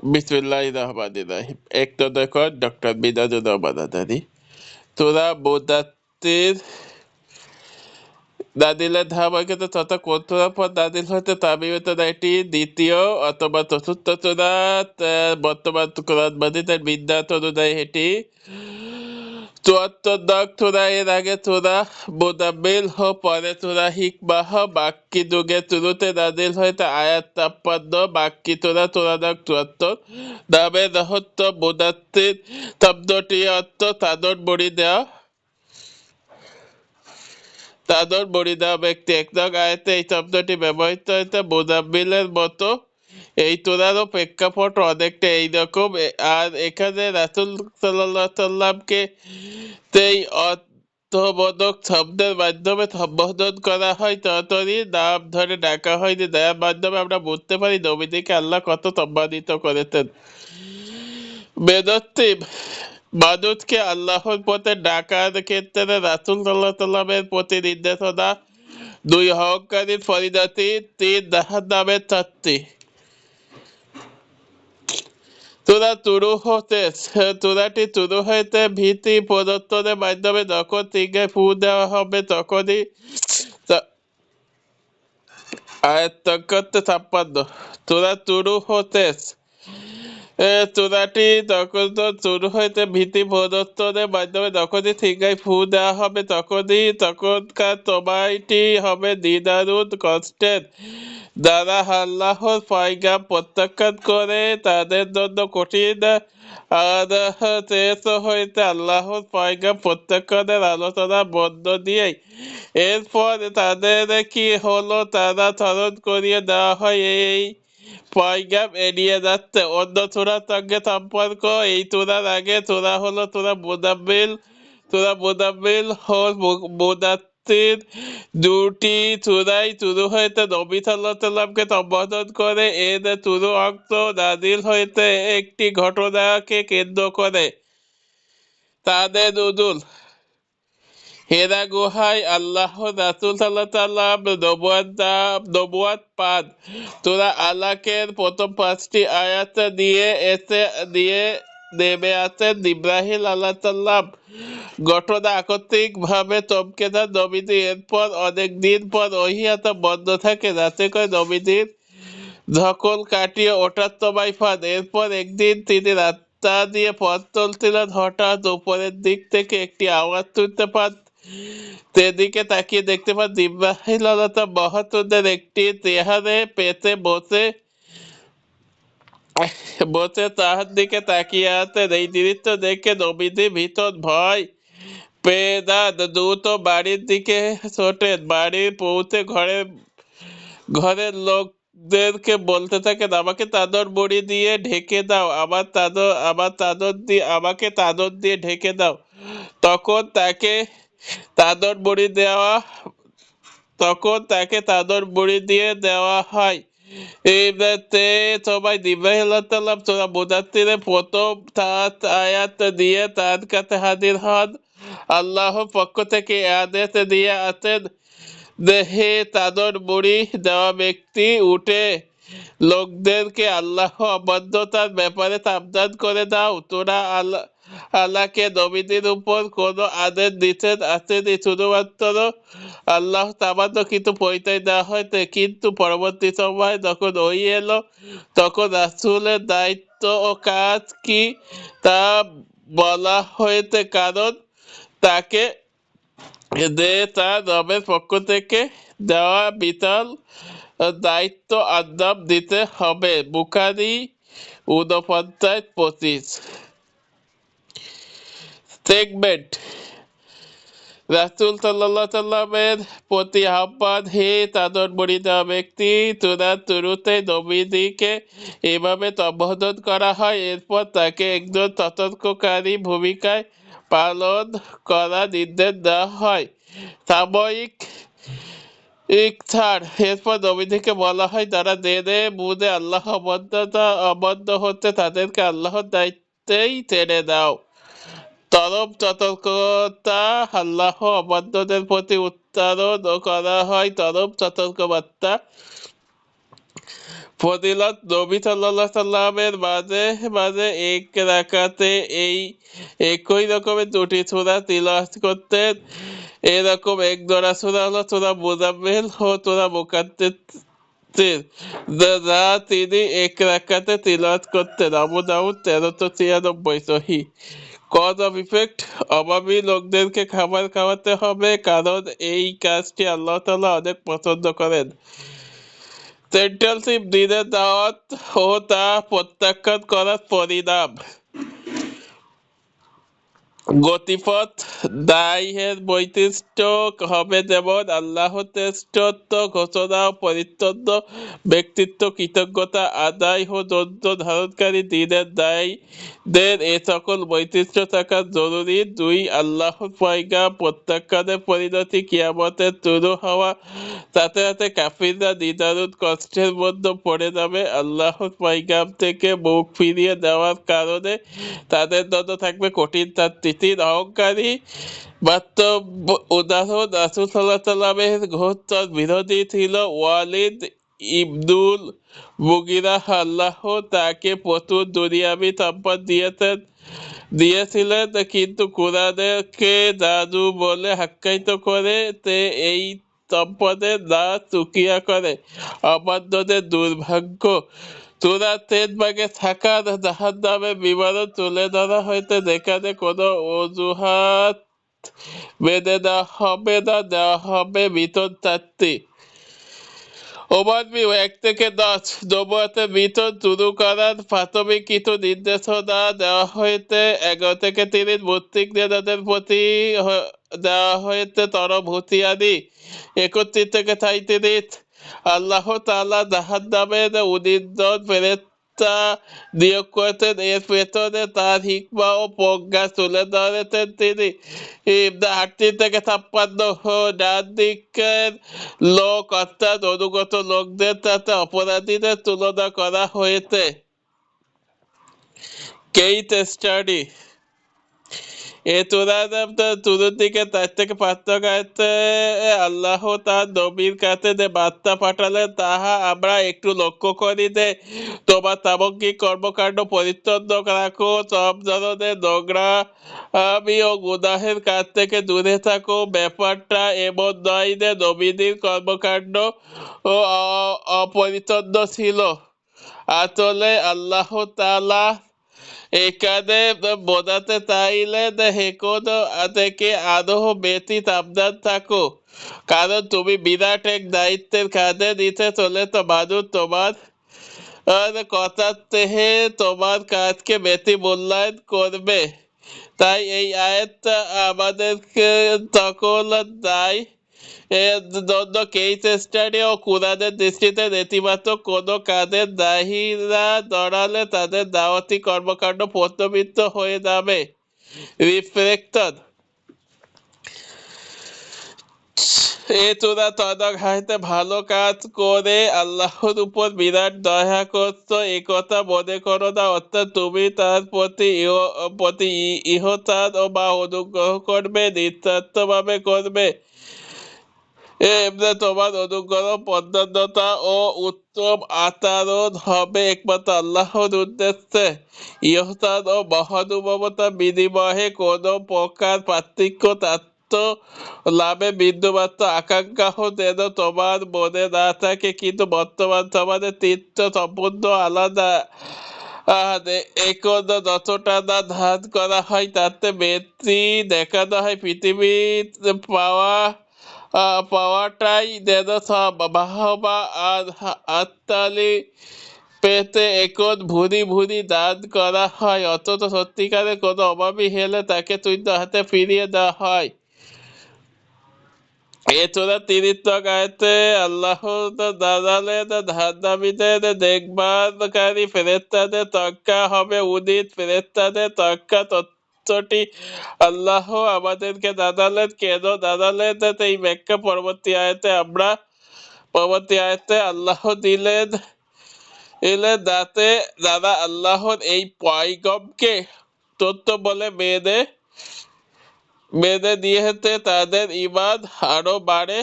বিসমিল্লাহির রহমানির রহিম। এক দেখো ডক্টর মিজানুর রহমান আদানি তোরা বোদাত্তের নাদিলের ধারাবাহিকতা তথা কোন পর নাদিল হতে তাবিয়ত এটি দ্বিতীয় অথবা চতুর্থ চূড়াত বর্তমান কোরআন মাজিদের বিদ্যাত অনুযায়ী এটি ৭৪ নং চূড়া। এর আগে চূড়া মুদাম্মিল হ পরে চূড়া হিকমাহ বাক্কি যুগে শুরুতে নাজিল হইতে আয়াত ৫৩ বাক্কি চূড়া চূড়া নং ৭৪ নামের রহস্য মুদাত্তির শব্দটি অর্থ চাদর মুড়ি দেওয়া ব্যক্তি। এক নং আয়াতে এই শব্দটি ব্যবহৃত হয়েছে মুজাম্মিলের মতো। এই তোরারও প্রেক্ষাপট অনেকটা এইরকম। আর এখানে রাসূল সাল্লাল্লাহু আলাইহি সাল্লামকে সেই অর্থবোধক শব্দের মাধ্যমে সম্বোধন করা হয়, ততই নাম ধরে ডাকা হয়নি। যার মাধ্যমে আমরা বুঝতে পারি নবীজিকে আল্লাহ কত সম্মানিত করেছেন। বেদত্তিব মানুষকে আল্লাহর পথে ডাকার ক্ষেত্রে রাসূল সাল্লাল্লাহু আলাইহি সাল্লামের প্রতি নির্দেশনা ২ অহংকারীর পরিণতি, ৩ জাহান্নামের শাস্তি। সূরাটি শুরু হইতে ভীতি প্রদর্শনের মাধ্যমে যখন সিংহে ফু দেওয়া হবে তখনই আয়াত সংখ্যা ৫৬। সূরা শুরু হতে চূড়াটি শুরু হইতে ভীতি প্রদর্শনের মাধ্যমে যখনই সিংহায় ফু দেওয়া হবে তখনকার সময়টি হবে দ্বিধারুণ কষ্টের। যারা আল্লাহর পয়গাম প্রত্যাখ্যান করে তাদের জন্য কঠিন। আর শেষ হইতে আল্লাহর পয়গাম প্রত্যাখ্যানের আলোচনা বন্ধ দিয়েই এরপর তাদের কি হলো তারা স্মরণ করিয়ে দেওয়া হয়। এই পয়গাম এড়িয়ে যাচ্ছে। অন্য সূরার সঙ্গে সম্পর্ক। এই সূরার আগে সূরা হলো সূরা মুদাম্মিল মুদাত্তির। দুটি সূরাই শুরু হইতে নবী সাল্লাল্লাহু আলাইহি সাল্লামকে সম্বোধন করে। এর শুরু অংশ নাযিল হইতে একটি ঘটনাকে কেন্দ্র করে। তাদের নজুল হেরা গুহায় আল্লাহ রাসূল সাল্লাল্লাহু আলাইহি সাল্লাম নবুয়ত পান। সূরা আলাকের প্রথম ৫টি আয়াত দিয়ে নেমে আসেন ইব্রাহিম আলাইহিস সালাম। ঘটনা আকস্মিকভাবে চমকে যান নবীজি। এরপর অনেক দিন পর ওহী আসা বন্ধ থাকে, যাতে করে নবীজির ধকল কাটিয়ে ওঠার সময় পান। এরপর একদিন তিনি রাস্তা দিয়ে পথ চলছিলেন। হঠাৎ উপরের দিক থেকে একটি আওয়াজ শুনতে পান। সেদিকে তাকিয়ে দেখতে পান ইব্রাহিম আলাইহিস সালাম মহাতুদের একটি চেহারে পেতে বসে তাহার দিকে তাকিয়ে আছেন। এই দৃশ্য দেখে নবীজি ভীষণ ভয় পেয়ে যান। দ্রুত বাড়ির দিকে ছোটেন। বাড়ি পৌঁছে ঘরের লোকদেরকে বলতে থাকেন, আমাকে চাদর মুড়ি দিয়ে ঢেকে দাও, আমাকে চাদর দিয়ে ঢেকে দাও। তখন তাকে চাদর মুড়ি দিয়ে দেওয়া হয়। সবাই ইব্রাহিম আলাইহিস সালাম সূরা মুদাত্তিরের প্রথম ৭ আয়াত দিয়ে তার কাছে হাজির হন। আল্লাহর পক্ষ থেকে এ আদেশ দিয়ে আছেন, হে চাদর মুড়ি দেওয়া ব্যক্তি, উঠে লোকদেরকে আল্লাহ অবাধ্যতার ব্যাপারে সাবধান করে দাও। তোরা আল্লাহকে নবীদের উপর কোনো আদেশ নিষেধ আসেনি, শুধুমাত্র আল্লাহ সামান্য কিছু পরিচয় দেওয়া হয়েছে। কিন্তু পরবর্তী সময় যখন ওহী এলো তখন রাসূলের দায়িত্ব ও কাজ কি তা বলা হয়েছে, কারণ তাকে তার রবের পক্ষ থেকে দেওয়া বিশাল দায়িত্ব আঞ্জাম দিতে হবে। বুখারী ৪৯-২৫। সেগমেন্ট রাসূল সাল্লাল্লাহু আলাইহি সাল্লামের প্রতি আহ্বান, হে চাদর মুড়ি দেওয়া ব্যক্তি। সূরার শুরুতেই নবীজিকে এভাবে সম্বোধন করা হয়। এরপর তাকে একজন সতর্ককারী ভূমিকায় পালন করার নির্দেশ দেওয়া হয়। সাময়িক ছাড়। এরপর নবীজিকে বলা হয়, যারা জেনে বুঝে আল্লাহ অবাধ্য হচ্ছে তাদেরকে আল্লাহর দায়িত্বেই ছেড়ে দাও। চরম সতর্কতা। আল্লাহ অবাধ্যদের প্রতি উচ্চারণ করা হয় চরম সতর্কবার্তা। ফজিলত নবী সাল্লাল্লাহু সাল্লামের মাঝে মাঝে এক রাকাতে এই একই রকমের দুটি সূরা তিলাওয়াত করতেন। এরকম এক জোড়া সূরা হলো সূরা মুজাম্মিল ও সূরা মুদাথ্থির, যা তিনি এক রাকাতে তিলাওয়াত করতেন। আবু দাউদ 1396 সহিহ। কজ অফ ইফেক্ট: অভাবী লোকদেরকে খাবার খাওয়াতে হবে, কারণ এই কাজটি আল্লাহ তাআলা অনেক পছন্দ করেন। সেন্ট্রালশিপ দিনের দাওয়াত ও তা প্রত্যাখ্যান করার পরিণাম: গতিপথ দায়ের বৈশিষ্ট্য হবে যেমন আল্লাহর শ্রেষ্ঠত্ব ঘোষণা ও পরিচ্ছন্ন ব্যক্তিত্ব, কৃতজ্ঞতা আদায় ও ধৈর্য ধারণকারী দিনের দায়ীদের এ সকল বৈশিষ্ট্য থাকা জরুরি। 2. আল্লাহর পয়গাম প্রত্যাখ্যানের পরিণতি: কিয়ামতের শুরু হওয়া সাথে সাথে কাফিররা নিদারুণ কষ্টের মধ্যে পড়ে যাবে। আল্লাহর পয়গাম থেকে মুখ ফিরিয়ে দেওয়ার কারণে তাদের জন্য থাকবে কঠিন শাস্তি। 3. অহংকারী বাস্তব উদাহরণ: রাসূল সাল্লাল্লাহু আলাইহি ওয়াসাল্লামের ঘোরতর বিরোধী ছিল ওয়ালিদ ইবনুল মুগিরাহ। আল্লাহ তাকে প্রচুর দুনিয়াবি সম্পদ দিয়েছিলেন, কিন্তু কুরআনকে জাদু বলে আখ্যায়িত করে তে এই সম্পদের না চুকিয়া করে। অবাধ্যদের দুর্ভাগ্য: সূরা 3 ভাগে থাকা জাহান্নামের বিবরণ তুলে ধরা হয়েছে, যেখানে কোনো অজুহাত বেঁধে দেওয়া হবে না, দেওয়া হবে মিথুন শাস্তি। ওভারভিউ 1 থেকে 10। নবুওয়াতের মিথুন শুরু করার প্রাথমিক কিছু নির্দেশনা দেওয়া হয়েছে। 11 থেকে 30 মুশরিকদের প্রতি দেওয়া হয়েছে চরম হুঁশিয়ারি। 31 থেকে 37 আল্লাহ তাআলা জাহান্নামের 19 জন ফেরেশতা নিয়োগ করেছেন, এর পেছনে তার হিকমা ও প্রজ্ঞা তুলে ধরেছেন তিনি। 38 থেকে 56 ডান দিকের লোক অর্থাৎ অনুগত লোকদের সাথে অপরাধীদের তুলনা করা হয়েছে। কেস স্টাডি: এ সূরার শুরুর দিকে 4 থেকে 5 আয়াতে আল্লাহ তার নবীর কাছে যে বার্তা পাঠালেন তাহা আমরা একটু লক্ষ্য করি যে, তোমার সামগ্রিক কর্মকাণ্ড পরিচ্ছন্ন রাখো, সব ধরনের নোংরামি ও গুনাহের কাছ থেকে দূরে থাকো। ব্যাপারটা এমন নয় যে নবীদের কর্মকাণ্ড অপরিচ্ছন্ন ছিল। আসলে আল্লাহ তাআলা এখানে বোঝাতে চাইলেন হেকন থেকে আরো বেশি সাবধান থাকো, কারণ তুমি বিরাট এক দায়িত্বের কাঁধে নিতে চলেছ। মানুষ তোমার কথার চেয়ে তোমার কাজকে বেশি মূল্যায়ন করবে। তাই এই আয়াতটা আমাদেরকে সকল দায় এর জন্য কেস স্টাডি ও কুরআনের দৃষ্টিতে নেতিবাচক কোনো কাজের দায়ী না দাঁড়ালে তাদের দাওয়াতি কর্মকাণ্ড প্রশ্নবিদ্ধ হয়ে যাবে। রিফ্লেকশন: এ সূরা তদক হাইতে ভালো কাজ করে আল্লাহর উপর বিরাট দয়া করছো একথা মনে করো না, অর্থাৎ তুমি তার প্রতি ইহসান বা অনুগ্রহ করবে, নিঃস্বার্থভাবে করবে। এমনি তোমার অনুগ্রহ, পদ্মতা ও উত্তম আচরণ হবে একমাত্র আল্লাহর উদ্দেশ্যে। ইহসান ও মহানুভবতার বিনিময়ে কোনো প্রকার পার্থক্য লাভে বিন্দুমাত্র আকাঙ্ক্ষাও যেন তোমার মনে না থাকে, কিন্তু বর্তমান সমাজে চিত্র সম্পূর্ণ আলাদা। এখন যতটা না ধার করা হয় তাতে বেশি দেখানো হয়। পৃথিবীর পাওয়াটাই যেন সব, বাহবা আর হাততালি পেতে এখন ভুরি ভুরি দান করা হয়, অথচ সত্যিকারের কোনো অভাবী হেলে তাকে শূন্য হাতে ফিরিয়ে দেওয়া হয়। এছাড়া 30 আয়াতে আল্লাহ দাঁড়ালেন জাহান্নামীদের দেখভালকারী ফেরেশতাদের সংখ্যা হবে 19। ফেরেশতাদের সংখ্যা তথ্যটি আল্লাহ আমাদেরকে জানালেন। কেন জানালেন এই ব্যাখ্যা পরবর্তী আয়াতে আল্লাহ দিলেন যাতে যারা আল্লাহর এই পয়গমকে তথ্য বলে মেনে নিয়েছে তাদের ঈমান আরো বাড়ে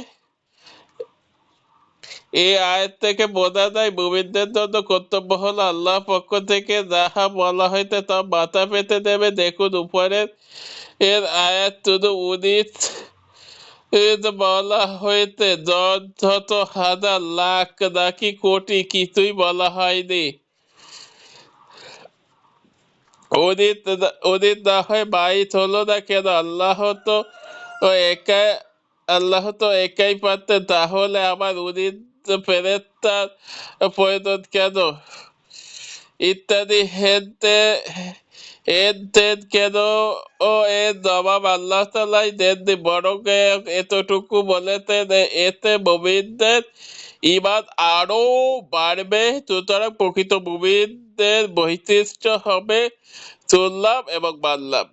এই আয়াত থেকে বোঝা যায় মুমিনদের জন্য কর্তব্য হলো আল্লাহ পক্ষ থেকে যাহা বলা হইতে তা মাথা পেতে দেবে। দেখুন উপরের এর আয়াত শুধু উনিশ বলা হয়েছে, যত হাজার লাখ নাকি কোটি কিছুই বলা হয়নি। উনিশ না হয় 22 হলো না কেন? একাই আল্লাহ তো একাই পারতেন, তাহলে আমার 19 ফেরেশতার প্রয়োজন কেন? ইত্যাদি হেন তেন কেন? ও এর জবাব আল্লাহ তাআলাই দেননি, বরং এতটুকু বলেছেন এতে মুমিনদের ঈমান আরো বাড়বে। সুতরাং প্রকৃত মুমিনদের বৈশিষ্ট্য হবে শুনলাম এবং মানলাম।